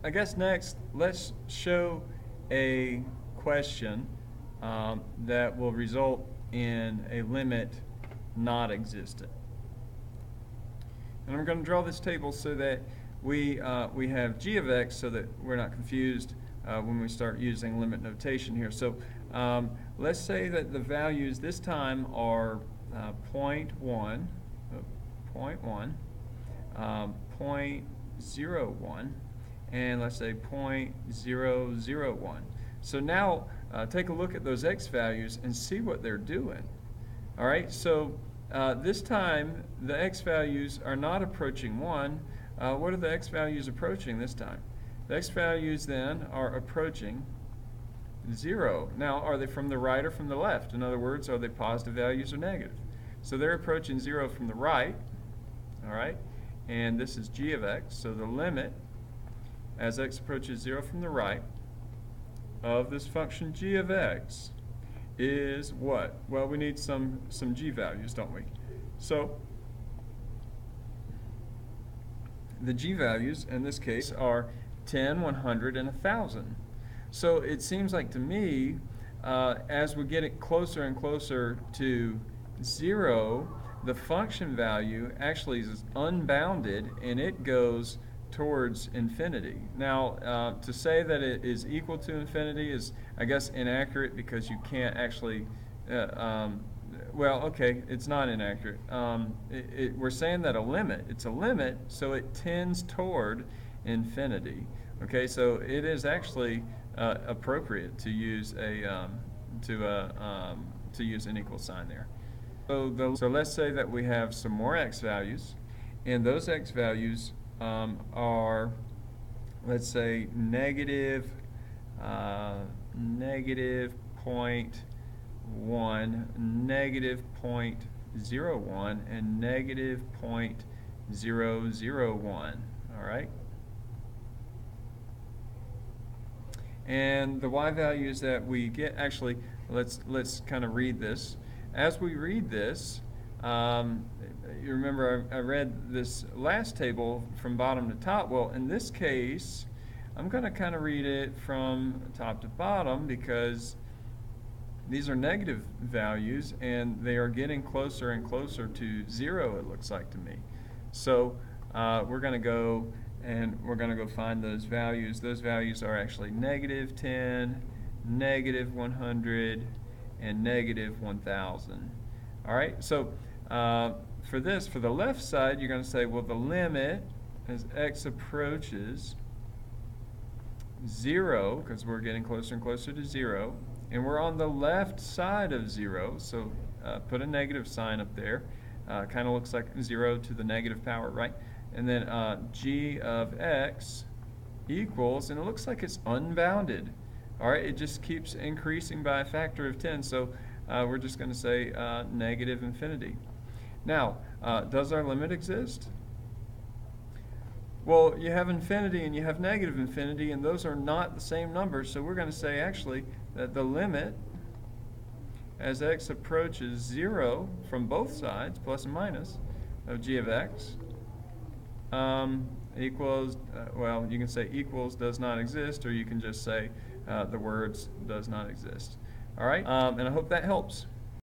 I guess next, let's show a question that will result in a limit not existent. And I'm going to draw this table so that we have g of x so that we're not confused when we start using limit notation here. So let's say that the values this time are 0.1, 0.01, and let's say 0.001. So now take a look at those x values and see what they're doing. All right, so this time the x values are not approaching 1. What are the x values approaching this time? The x values then are approaching 0. Now, are they from the right or from the left? In other words, are they positive values or negative? So they're approaching 0 from the right, all right? And this is g of x, so the limit as x approaches 0 from the right of this function g of x is what? Well, we need some g values, don't we? So the g values in this case are 10, 100, and 1,000. So it seems like to me, as we get it closer and closer to 0, the function value actually is unbounded and it goes towards infinity. Now, to say that it is equal to infinity is, I guess, inaccurate because you can't actually, well, okay, it's not inaccurate. We're saying that it's a limit, so it tends toward infinity. Okay, so it is actually appropriate to use to use an equal sign there. So let's say that we have some more x values, and those x values are, let's say, negative 0.1, negative 0.01, and negative 0.001. All right. And the y values that we get, actually, let's kind of read this. As we read this, you remember I read this last table from bottom to top. Well, in this case, I'm going to kind of read it from top to bottom because these are negative values and they are getting closer and closer to 0, it looks like to me. So we're going to go and we're going to go find those values. Those values are actually negative 10, negative 100, and negative 1,000. All right, so for the left side, you're going to say, well, the limit as x approaches 0, because we're getting closer and closer to 0, and we're on the left side of 0, so put a negative sign up there. Kind of looks like 0 to the negative power, right? And then g of x equals, and it looks like it's unbounded. All right, it just keeps increasing by a factor of 10, so we're just going to say negative infinity. Now, does our limit exist? Well, you have infinity and you have negative infinity, and those are not the same numbers, so we're going to say actually that the limit as x approaches 0 from both sides, plus and minus, of g of x equals, well, you can say equals does not exist, or you can just say the words does not exist. All right, and I hope that helps.